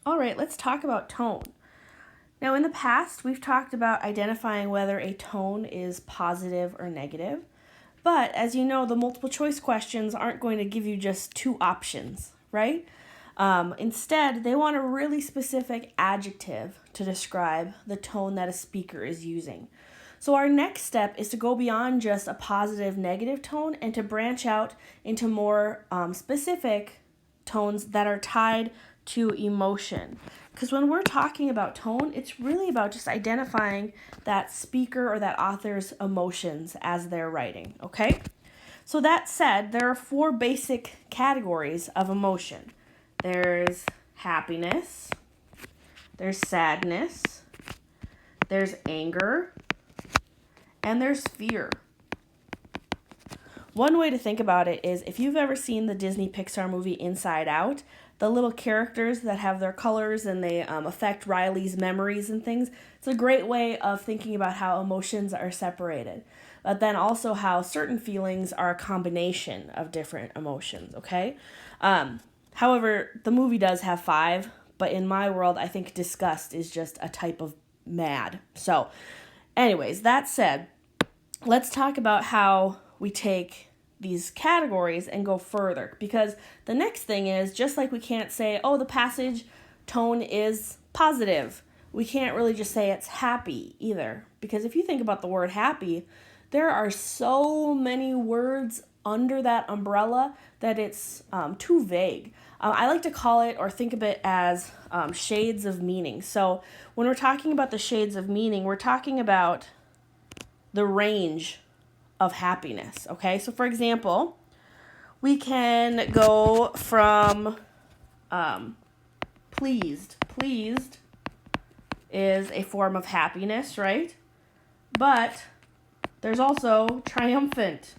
All right, let's talk about tone. Now, in the past, we've talked about identifying whether a tone is positive or negative. But as you know, the multiple choice questions aren't going to give you just two options, right? Instead, they want a really specific adjective to describe the tone that a speaker is using. So our next step is to go beyond just a positive, negative tone and to branch out into more specific tones that are tied to emotion. Because when we're talking about tone, it's really about just identifying that speaker or that author's emotions as they're writing, okay? So that said, there are four basic categories of emotion. There's happiness, there's sadness, there's anger, and there's fear. One way to think about it is if you've ever seen the Disney Pixar movie Inside Out, the little characters that have their colors and they affect Riley's memories and things, it's a great way of thinking about how emotions are separated. But then also how certain feelings are a combination of different emotions, okay? However, the movie does have 5, but in my world, I think disgust is just a type of mad. So, anyways, that said, let's talk about how we take these categories and go further, because the next thing is, just like we can't say, oh, the passage tone is positive, we can't really just say it's happy either, because if you think about the word happy, there are so many words under that umbrella that it's too vague. I like to call it or think of it as shades of meaning. So when we're talking about the shades of meaning, we're talking about the range of happiness, okay? So for example, we can go from pleased. Pleased is a form of happiness, right? But there's also triumphant.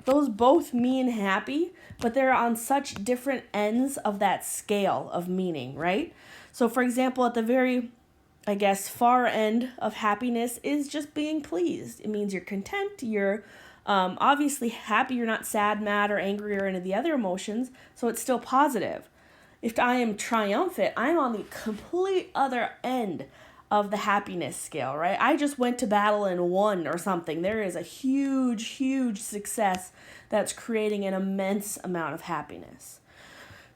Those both mean happy, but they're on such different ends of that scale of meaning, right? So for example, at the very far end of happiness is just being pleased. It means you're content, you're obviously happy, you're not sad, mad, or angry, or any of the other emotions, so it's still positive. If I am triumphant, I'm on the complete other end of the happiness scale, right? I just went to battle and won or something. There is a huge, huge success that's creating an immense amount of happiness.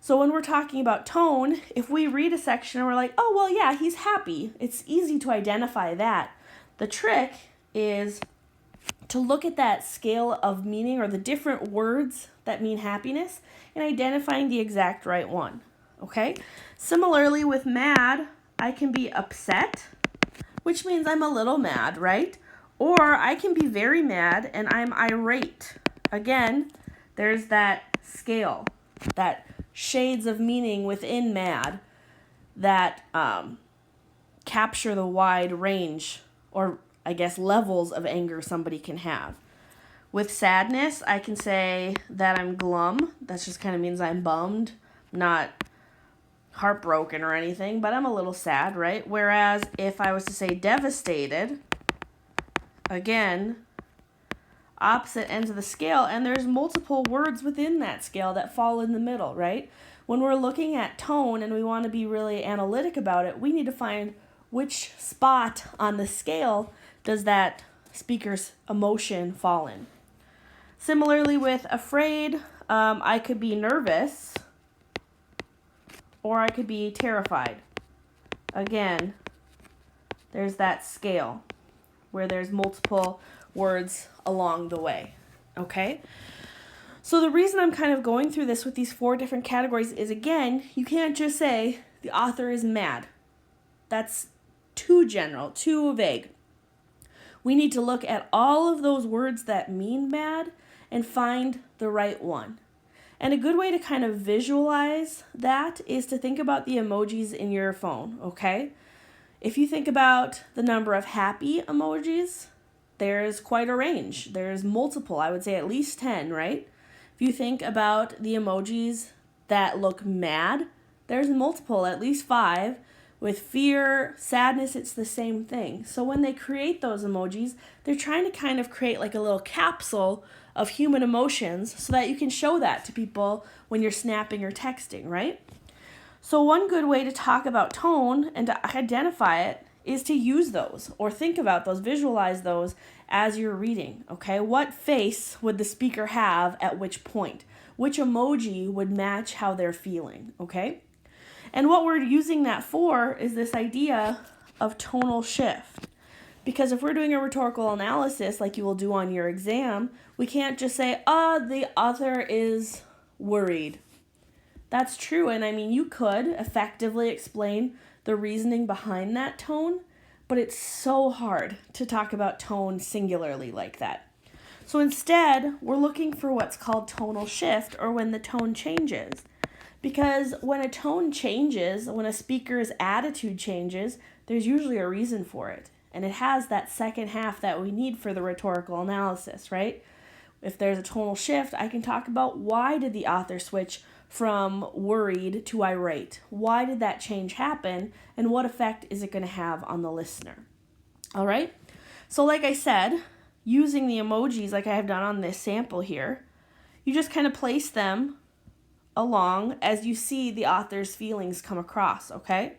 So when we're talking about tone, if we read a section and we're like, oh, well, yeah, he's happy, it's easy to identify that. The trick is to look at that scale of meaning or the different words that mean happiness and identifying the exact right one, okay? Similarly with mad, I can be upset, which means I'm a little mad, right? Or I can be very mad and I'm irate. Again, there's that scale, that shades of meaning within mad that capture the wide range or levels of anger somebody can have. With sadness, I can say that I'm glum. That just kind of means I'm bummed, not heartbroken or anything, but I'm a little sad, right? Whereas if I was to say devastated, again, opposite ends of the scale, and there's multiple words within that scale that fall in the middle, right? When we're looking at tone and we want to be really analytic about it, we need to find which spot on the scale does that speaker's emotion fall in. Similarly with afraid, I could be nervous or I could be terrified. Again, there's that scale where there's multiple words along the way, okay? So the reason I'm kind of going through this with these 4 different categories is, again, you can't just say the author is mad. That's too general, too vague. We need to look at all of those words that mean mad and find the right one. And a good way to kind of visualize that is to think about the emojis in your phone, okay? If you think about the number of happy emojis, there's quite a range. There's multiple, I would say at least 10, right? If you think about the emojis that look mad, there's multiple, at least 5. With fear, sadness, it's the same thing. So when they create those emojis, they're trying to kind of create like a little capsule of human emotions so that you can show that to people when you're snapping or texting, right? So one good way to talk about tone and to identify it is to use those or think about those, visualize those as you're reading, okay? What face would the speaker have at which point? Which emoji would match how they're feeling, okay? And what we're using that for is this idea of tonal shift. Because if we're doing a rhetorical analysis like you will do on your exam, we can't just say, the author is worried. That's true, and I mean, you could effectively explain the reasoning behind that tone, but it's so hard to talk about tone singularly like that. So instead, we're looking for what's called tonal shift, or when the tone changes. Because when a tone changes, when a speaker's attitude changes, there's usually a reason for it. And it has that second half that we need for the rhetorical analysis, right? If there's a tonal shift, I can talk about why did the author switch from worried to irate? Why did that change happen? And what effect is it going to have on the listener? All right? So like I said, using the emojis like I have done on this sample here, you just kind of place them along as you see the author's feelings come across, okay?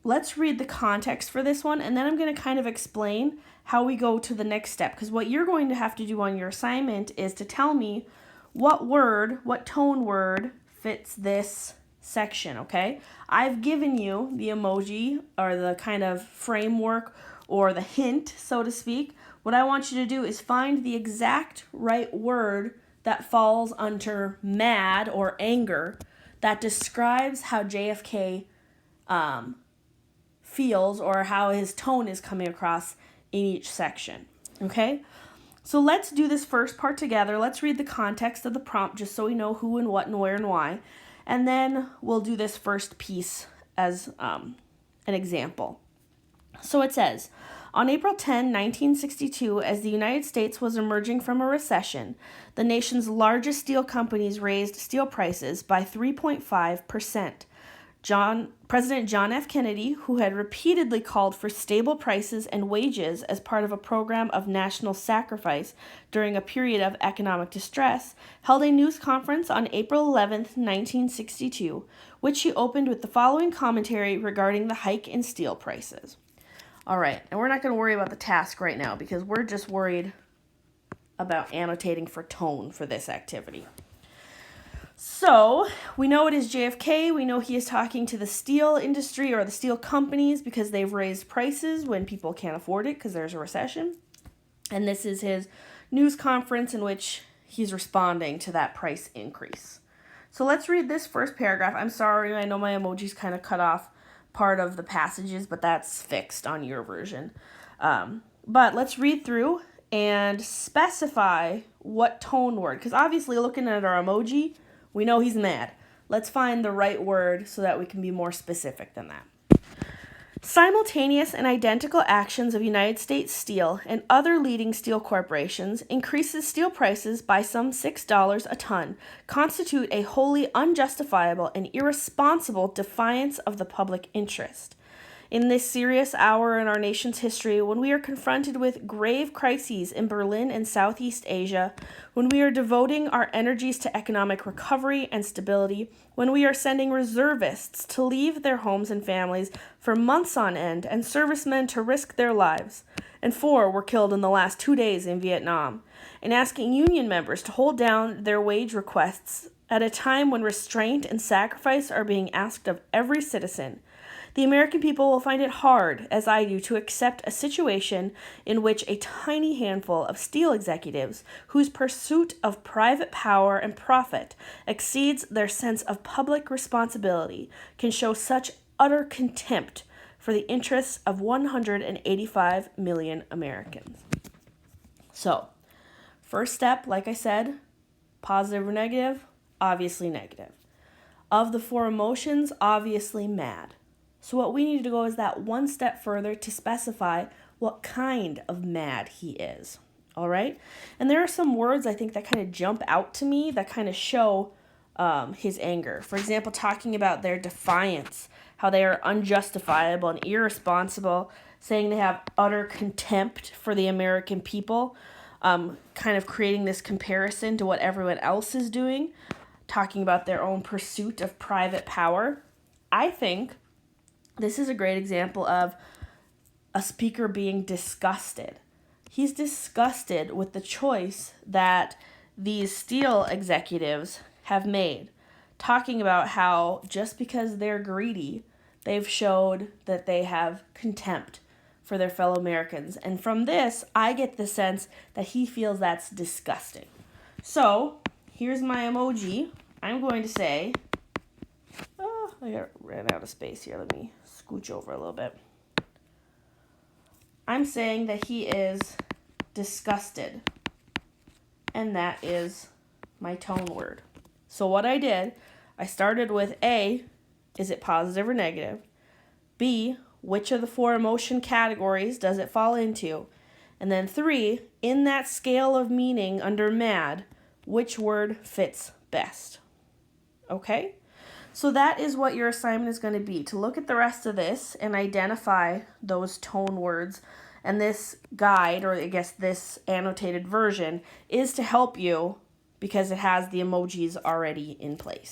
Let's read the context for this one, and then I'm going to kind of explain how we go to the next step, because what you're going to have to do on your assignment is to tell me what tone word fits this section, okay? I've given you the emoji or the kind of framework or the hint, so to speak. What I want you to do is find the exact right word that falls under mad or anger that describes how JFK feels or how his tone is coming across in each section, okay? So let's do this first part together. Let's read the context of the prompt just so we know who and what and where and why. And then we'll do this first piece as an example. So it says, on April 10, 1962, as the United States was emerging from a recession, the nation's largest steel companies raised steel prices by 3.5%. President John F. Kennedy, who had repeatedly called for stable prices and wages as part of a program of national sacrifice during a period of economic distress, held a news conference on April 11, 1962, which he opened with the following commentary regarding the hike in steel prices. All right, and we're not going to worry about the task right now because we're just worried about annotating for tone for this activity. So, we know it is JFK. We know he is talking to the steel industry or the steel companies because they've raised prices when people can't afford it because there's a recession. And this is his news conference in which he's responding to that price increase. So let's read this first paragraph. I'm sorry, I know my emojis kind of cut off part of the passages, but that's fixed on your version. But let's read through and specify what tone word, because obviously looking at our emoji, we know he's mad. Let's find the right word so that we can be more specific than that. Simultaneous and identical actions of United States Steel and other leading steel corporations increases steel prices by some $6 a ton, constitute a wholly unjustifiable and irresponsible defiance of the public interest. In this serious hour in our nation's history, when we are confronted with grave crises in Berlin and Southeast Asia, when we are devoting our energies to economic recovery and stability, when we are sending reservists to leave their homes and families for months on end, and servicemen to risk their lives, and 4 were killed in the last 2 days in Vietnam, and asking union members to hold down their wage requests at a time when restraint and sacrifice are being asked of every citizen, the American people will find it hard, as I do, to accept a situation in which a tiny handful of steel executives, whose pursuit of private power and profit exceeds their sense of public responsibility, can show such utter contempt for the interests of 185 million Americans. So, first step, like I said, positive or negative? Obviously negative. Of the 4 emotions, obviously mad. So what we need to go is that one step further to specify what kind of mad he is, all right? And there are some words I think that kind of jump out to me that kind of show his anger. For example, talking about their defiance, how they are unjustifiable and irresponsible, saying they have utter contempt for the American people, kind of creating this comparison to what everyone else is doing. talking about their own pursuit of private power. I think this is a great example of a speaker being disgusted. He's disgusted with the choice that these steel executives have made, talking about how just because they're greedy, they've showed that they have contempt for their fellow Americans. And from this, I get the sense that he feels that's disgusting. So, here's my emoji. I'm going to say, I ran out of space here. Let me scooch over a little bit. I'm saying that he is disgusted. And that is my tone word. So what I did, I started with A, is it positive or negative? B, which of the 4 emotion categories does it fall into? And then 3, in that scale of meaning under mad, which word fits best? Okay? So that is what your assignment is going to be, to look at the rest of this and identify those tone words. And this guide, or I guess this annotated version, is to help you because it has the emojis already in place.